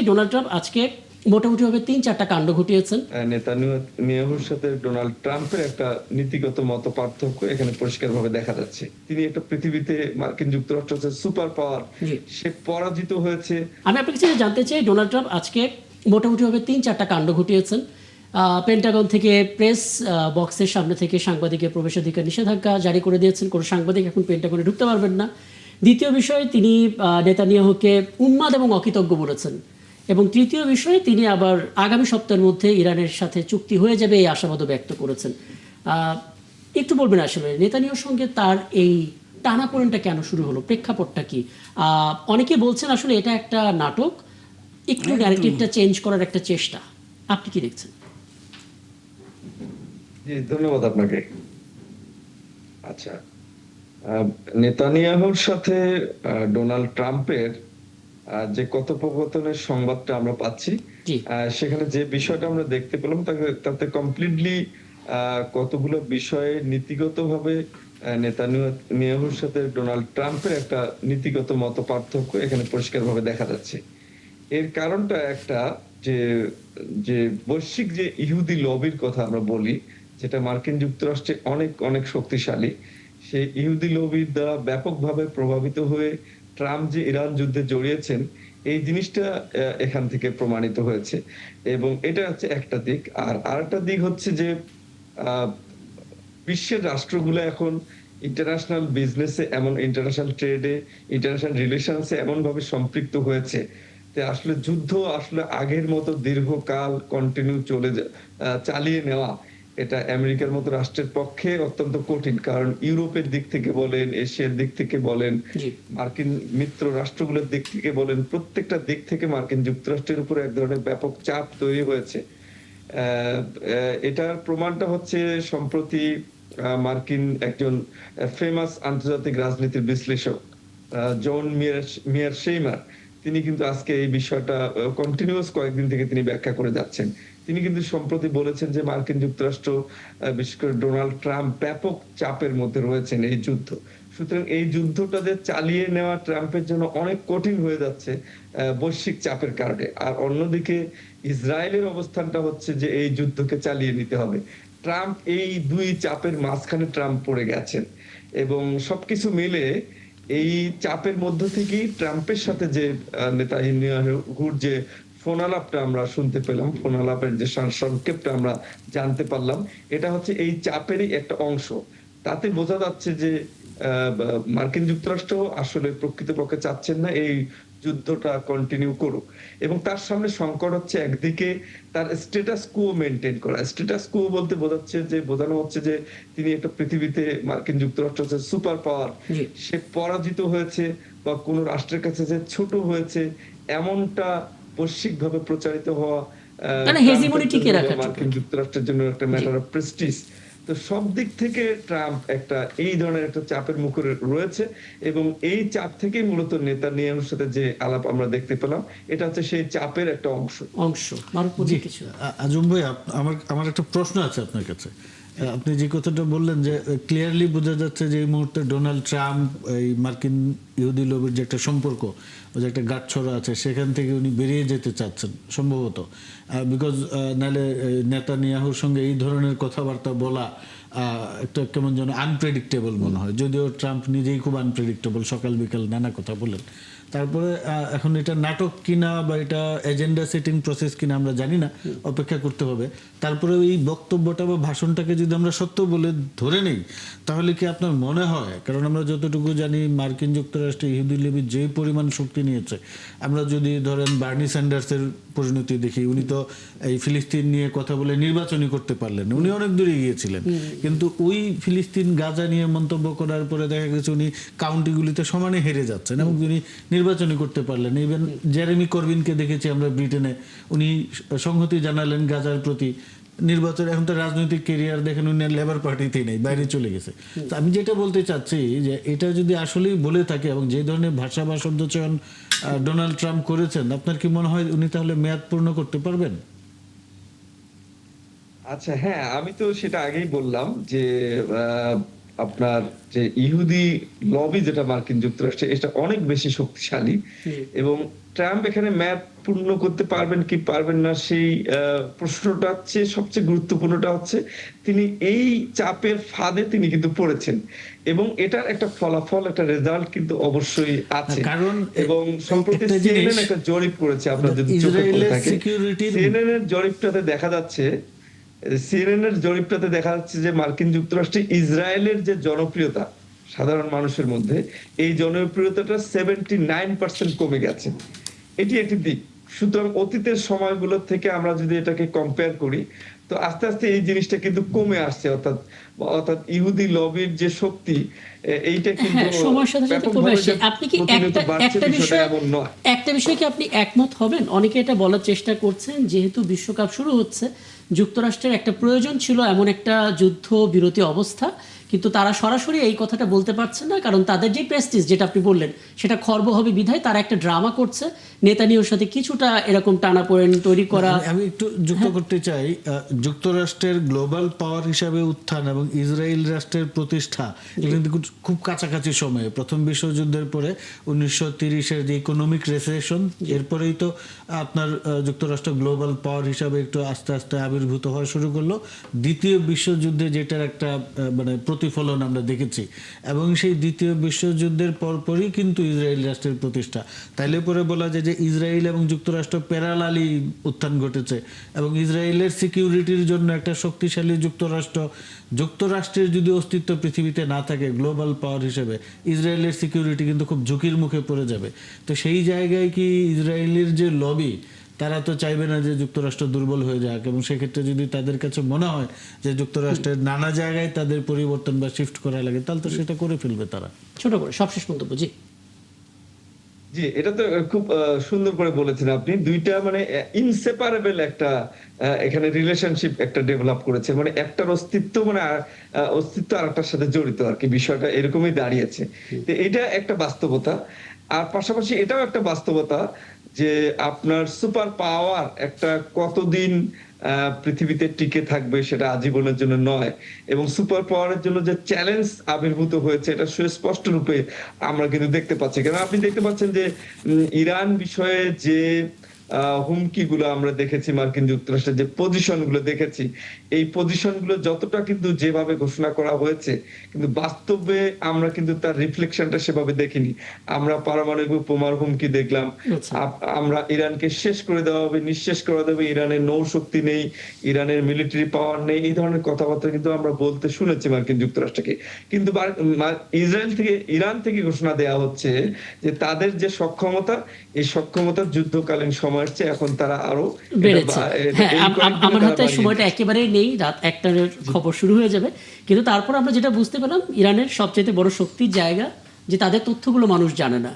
Donald Trump আজকে মোটামুটিভাবে ৩-৪টা কাণ্ড ঘটিয়েছেন। নেতানিয়াহুর সাথে ডোনাল্ড ট্রাম্পের একটা নীতিগত মত পার্থক্য এখানে পরিষ্কারভাবে দেখা যাচ্ছে। তিনি একটা পৃথিবীতে মার্কিন যুক্তরাষ্ট্র হচ্ছে সুপার পাওয়ার, জি। সে পরাজিত হয়েছে। আমি আপনার কাছে জানতে চাই, ডোনাল্ড ট্রাম্প আজকে মোটামুটিভাবে ৩-৪টা কাণ্ড ঘটিয়েছেন। পেন্টাগন থেকে প্রেস বক্সের সামনে থেকে সাংবাদিকের প্রবেশাধিকার নিষেধাজ্ঞা জারি করে দিয়েছেন, কোনো সাংবাদিক এখন পেন্টাগনে ঢুকতে পারবেন না। দ্বিতীয় বিষয়, তিনি নেতানিয়াহুকে উন্মাদ এবং অকৃতজ্ঞ বলেছেন। এবং তৃতীয় বিষয়ে তিনি আবার আগামী সপ্তাহের মধ্যে ইরানের সাথে চুক্তি হয়ে যাবে এই আশাবাদও ব্যক্ত করেছেন। একটু বলবেন আসলে নেতানিয়াহুর সঙ্গে তার এই টানাপোড়েনটা কেন শুরু হলো, প্রেক্ষাপটটা কি? অনেকে বলছেন আসলে এটা একটা নাটক, একটু ন্যারেটিভটা চেঞ্জ করার একটা চেষ্টা। আপনি কি দেখছেন? জি, ধন্যবাদ আপনাকে। আচ্ছা, নেতানিয়াহুর সাথে ডোনাল্ড ট্রাম্পের যে কথোপকথনের সংবাদটা আমরা পাচ্ছি, জি। সেখানে যে বিষয়টা আমরা দেখতে পেলাম তাতে কমপ্লিটলি কতগুলো বিষয়ে নীতিগতভাবে নেতানিয়াহুর সাথে ডোনাল্ড ট্রাম্পের একটা নীতিগত মত পার্থক্য এখানে পরিষ্কারভাবে দেখা যাচ্ছে। এর কারণটা একটা, যে যে বৈশ্বিক যে ইহুদি লবির কথা আমরা বলি, যেটা মার্কিন যুক্তরাষ্ট্রে অনেক অনেক শক্তিশালী, সেই ইহুদি লবির দ্বারা ব্যাপকভাবে প্রভাবিত হয়ে ট্রাম্প যে ইরান যুদ্ধে জড়িয়েছেন, এই জিনিসটা এখান থেকে প্রমাণিত হয়েছে। এবং এটা হচ্ছে একটা দিক। আর আরেকটা দিক হচ্ছে যে আহ বিশ্বের রাষ্ট্রগুলো এখন ইন্টারন্যাশনাল বিজনেসে, এমন ইন্টারন্যাশনাল ট্রেডে, ইন্টারন্যাশনাল রিলেশনসে এমন ভাবে সম্পৃক্ত হয়েছে যে আসলে যুদ্ধ আসলে আগের মতো দীর্ঘকাল কন্টিনিউ চালিয়ে নেওয়া, এটা আমেরিকার মতো রাষ্ট্রের পক্ষে অত্যন্ত কঠিন। কারণ ইউরোপের দিক থেকে বলেন, এশিয়ার দিক থেকে বলেন, জি। মার্কিন মিত্র রাষ্ট্রগুলোর দিক থেকে বলেন, প্রত্যেকটা দিক থেকে মার্কিন যুক্তরাষ্ট্রের উপর এক ধরনের ব্যাপক চাপ তৈরি হয়েছে। এটার প্রমাণটা হচ্ছে সম্প্রতি মার্কিন একজন ফেমাস আন্তর্জাতিক রাজনীতির বিশ্লেষক জন মিয়ার শেইমার, তিনি কিন্তু আজকে এই বিষয়টা কন্টিনিউয়াস কয়েকদিন থেকে তিনি ব্যাখ্যা করে যাচ্ছেন। তিনি কিন্তু সম্প্রতি বলেছেন যে মার্কিন যুক্তরাষ্ট্র, বিশেষ করে ডোনাল্ড ট্রাম্প ব্যাপক চাপের মধ্যে রয়েছেন এই যুদ্ধ। সুতরাং এই যুদ্ধটা যে চালিয়ে নেওয়া ট্রাম্পের জন্য অনেক কঠিন হয়ে যাচ্ছে বৈশ্বিক চাপের কারণে। আর অন্যদিকে ইসরায়েলের অবস্থানটা হচ্ছে যে এই যুদ্ধকে চালিয়ে নিতে হবে। ট্রাম্প এই দুই চাপের মাঝখানে ট্রাম্প পড়ে গেছেন। এবং সবকিছু মিলে এই চাপের মধ্য থেকেই ট্রাম্পের সাথে যে নেতানিয়াহুর যে ফোন আলাপটা আমরা শুনতে পেলাম, ফোন আলাপের যে সংক্ষেপটা আমরা জানতে পারলাম, এটা হচ্ছে এই চাপেরই একটা অংশ। তাতে বোঝা যাচ্ছে যে মার্কিন যুক্তরাষ্ট্র আসলে প্রকৃতপক্ষে চাচ্ছেন না এই যুদ্ধটা কন্টিনিউ করুক। এবং তার সামনে সংকট হচ্ছে একদিকে তার স্ট্যাটাস কুও মেনটেন করা। স্ট্যাটাস কুও বলতে বোঝানো হচ্ছে যে তিনি একটা পৃথিবীতে, মার্কিন যুক্তরাষ্ট্র হচ্ছে সুপার পাওয়ার, জি। সে পরাজিত হয়েছে বা কোন রাষ্ট্রের কাছে যে ছোট হয়েছে, এমনটা বৈশ্বিকভাবে প্রচারিত হওয়া মানে ট্রাম্পের হেজিমনি জন্য টিকে বা রাখার জন্য মার্কিন আর কি। যুক্তরাষ্ট্রের জন্য একটা জি। Matter of Prestige. তো সব দিক থেকে ট্রাম্প একটা এই ধরনের একটা চাপের মুখে রয়েছে। এবং এই চাপ থেকেই মূলত নেতানিয়াহুর সাথে যে আলাপ আমরা দেখতে পেলাম, এটা হচ্ছে সেই চাপের একটা অংশ। অংশ মারুফ জি, কিছু। আজম ভাই, আমার আমার একটা প্রশ্ন আছে আপনার কাছে। আপনি যে কথাটা বললেন যে ক্লিয়ারলি বোঝা যাচ্ছে যে এই মুহূর্তে ডোনাল্ড ট্রাম্প এই মার্কিন ইহুদি লবির যে একটা সম্পর্ক, ওই যে একটা গাঁটছড়া আছে, সেখান থেকে উনি বেরিয়ে যেতে চাচ্ছেন সম্ভবত। বিকজ নাহলে নেতানিয়াহুর সঙ্গে এই ধরনের কথাবার্তা বলা একটা কেমন যেন আনপ্রেডিক্টেবল মনে হয়, যদিও ট্রাম্প নিজেই খুব আনপ্রেডিক্টেবল, সকাল বিকাল নানা কথা বলেন। তারপরে এখন এটা নাটক কিনা বা এটা এজেন্ডা সেটিং প্রসেস কিনা আমরা জানি না, অপেক্ষা করতে হবে। তারপরে এই বক্তব্যটা বা ভাষণটাকে যদি আমরা সত্য বলে ধরে নেই, তাহলে কি আপনার মনে হয়, কারণ আমরা যতটুকু জানি মার্কিন যুক্তরাষ্ট্রে ইহুদি লবি যে পরিমাণ শক্তি নিয়েছে, আমরা যদি ধরেন বার্নি স্যান্ডার্সের পরিণতি দেখি, উনি তো এই ফিলিস্তিন নিয়ে কথা বলে নির্বাচনই করতে পারলেন না, উনি অনেক দূরে গিয়েছিলেন। কিন্তু ওই ফিলিস্তিন গাজা নিয়ে মন্তব্য করার পরে দেখা গেছে উনি কাউন্টিগুলিতে সমানে হেরে যাচ্ছেন এবং উনি নির্বাচনই করতে পারলেন। ইভেন জেরেমি করবিনকে দেখেছি আমরা ব্রিটেনে, উনি সংহতি জানালেন গাজার প্রতি, নির্বাচন, এখন তো রাজনৈতিক কেরিয়ার দেখেন উনি লেবার পার্টিতেই নেই, বাইরে চলে গেছে। তো আমি যেটা বলতে চাচ্ছি যে এটা যদি আসলেই বলে থাকে এবং যে ধরনের ভাষা বা শব্দচয়ন ডোনাল্ড ট্রাম্প করেছেন, আপনার কি মনে হয় উনি তাহলে মেয়াদ পূর্ণ করতে পারবেন? আচ্ছা, হ্যাঁ, আমি তো সেটা আগেই বললাম যে আপনার যে ইহুদি লবি যেটা মার্কিন যুক্তরাষ্ট্রে, এটা অনেক বেশি শক্তিশালী। জি। এবং ট্রাম্প এখানে মেয়াদ পূর্ণ করতে পারবেন কি পারবেন না সেই প্রশ্নটা হচ্ছে সবচেয়ে গুরুত্বপূর্ণটা হচ্ছে তিনি এই চাপের ফাঁদে তিনি কিন্তু পড়েছেন এবং এটার একটা ফলাফল একটা রেজাল্ট কিন্তু অবশ্যই আছে। কারণ এবং সম্প্রতি একটা সিএনএন জিনিস, একটা জরিপ করেছে, আপনার যদি চোখে পড়ে ইসরায়েলের থাকে সিকিউরিটির সিএনএন এর জরিপটাতে দেখা যাচ্ছে, সিএনএন এর জরিপটাতে দেখা যাচ্ছে যে মার্কিন যুক্তরাষ্ট্রে ইসরায়েলের যে জনপ্রিয়তা সাধারণ মানুষের মধ্যে, এই জনপ্রিয়তাটা 79% কমে গেছে। এটি একটি দিক। সুতরাং অতীতের সময়গুলো থেকে আমরা যদি এটাকে কম্পেয়ার করি, তো আস্তে আস্তে এই জিনিসটা কিন্তু কমে আসছে, অর্থাৎ অর্থাৎ ইহুদি লবির যে শক্তি এইটা কিন্তু হ্যাঁ, সময়ের সাথে সাথে কমে ব্যাপকভাবে আসছে। যে আপনি কি প্রতিনিয়ত একটা বাড়ছে একটা বিষয়টা বিষয় এমন নয়। একটা বিষয় কি আপনি একমত হবেন? অনেকে এটা বলার চেষ্টা করছেন, যেহেতু বিশ্বকাপ শুরু হচ্ছে, যুক্তরাষ্ট্রের একটা প্রয়োজন ছিল এমন একটা যুদ্ধ বিরতি অবস্থা, কিন্তু তারা সরাসরি এই কথাটা বলতে পারছে না, কারণ তাদের যে প্রেস্টিজ যেটা আপনি বললেন সেটা খর্ব হবে বিধায় তারা একটা ড্রামা করছে নেতানিয়াহুর সাথে কিছুটা এরকম টানাপোড়েন তৈরি করা। আমি একটু যুক্ত করতে চাই, যুক্তরাষ্ট্রের গ্লোবাল পাওয়ার হিসাবে উত্থান এবং ইসরায়েল রাষ্ট্রের প্রতিষ্ঠা এটা কিন্তু খুব কাছাকাছি সময়ে, প্রথম বিশ্বযুদ্ধের পরে 1930-এর যে ইকোনমিক রেসেশন, এরপরেই তো আপনার যুক্তরাষ্ট্র গ্লোবাল পাওয়ার হিসাবে একটু আস্তে আস্তে আবির্ভূত হওয়া শুরু করলো। দ্বিতীয় বিশ্বযুদ্ধে যেটার একটা মানে প্রতিফলন আমরা দেখেছি, এবং সেই দ্বিতীয় বিশ্বযুদ্ধের পরপরই কিন্তু ইসরায়েল রাষ্ট্রের প্রতিষ্ঠা। তাইলে পরে বলা যায় যে ইসরায়েল এবং যুক্তরাষ্ট্র প্যারালালি উত্থান ঘটেছে, এবং ইসরায়েলের সিকিউরিটির জন্য একটা শক্তিশালী যুক্তরাষ্ট্রের যদি অস্তিত্ব পৃথিবীতে না থাকে গ্লোবাল পাওয়ার হিসেবে, ইসরায়েলের সিকিউরিটি কিন্তু খুব ঝুঁকির মুখে পড়ে যাবে। তো সেই জায়গায় কি ইসরায়েলের যে লবি, তারা তো চাইবে না যে যুক্তরাষ্ট্র দুর্বল হয়ে যাক, এবং সেক্ষেত্রে যদি তাদের কাছে মনে হয় যে যুক্তরাষ্ট্রের নানা জায়গায় তাদের পরিবর্তন বা শিফট করা লাগে, তাহলে তো সেটা করে ফেলবে তারা। ছোট করে সবশেষ মন্তব্য। জি জি, এটা তো খুব সুন্দর করে বলেছেন আপনি। দুইটা মানে ইনসেপারেবল একটা এখানে রিলেশনশিপ একটা ডেভেলপ করেছে, মানে একটার অস্তিত্ব মানে অস্তিত্ব আরেকটার সাথে জড়িত আর কি, বিষয়টা এরকমই দাঁড়িয়েছে। তো এটা একটা বাস্তবতা। আর পাশাপাশি এটাও একটা বাস্তবতা যে আপনার সুপার পাওয়ার একটা কতদিন পৃথিবীতে টিকে থাকবে সেটা আজীবনের জন্য নয়, এবং সুপার পাওয়ারের জন্য যে চ্যালেঞ্জ আবির্ভূত হয়েছে এটা সুস্পষ্ট রূপে আমরা কিন্তু দেখতে পাচ্ছি। কারণ আপনি দেখতে পাচ্ছেন যে ইরান বিষয়ে যে হুমকিগুলো আমরা দেখেছি, মার্কিন যুক্তরাষ্ট্রের যে পজিশন গুলো দেখেছি, এই পজিশন গুলো যতটা কিন্তু যেভাবে ঘোষণা করা হয়েছে, কিন্তু বাস্তবে আমরা কিন্তু তার রিফ্লেকশনটা সেভাবে দেখিনি। আমরা পারমাণবিক বোমার হুমকি দেখলাম, আচ্ছা। আমরা ইরানকে শেষ করে দেওয়া হবে, নিঃশেষ করে দেবে, ইরানের নৌশক্তি নেই, ইরানের মিলিটারি পাওয়ার নেই, এই ধরনের কথাবার্তা কিন্তু আমরা বলতে শুনেছি মার্কিন যুক্তরাষ্ট্রকে। কিন্তু ইরান থেকে ঘোষণা দেওয়া হচ্ছে যে তাদের যে সক্ষমতা, এই সক্ষমতা যুদ্ধকালীন সময়ের চেয়ে এখন তারা আরো বেড়েছে। হ্যাঁ, এই কয়েকদিনে আমার তারা হাতে বাড়িয়ে সময়টা একেবারেই নেই, রাত 1টার খবর শুরু হয়ে যাবে। কিন্তু তারপর আমরা যেটা বুঝতে পেলাম, ইরানের সবচেয়ে বড় শক্তির জায়গা যে তাদের তথ্যগুলো মানুষ জানে না।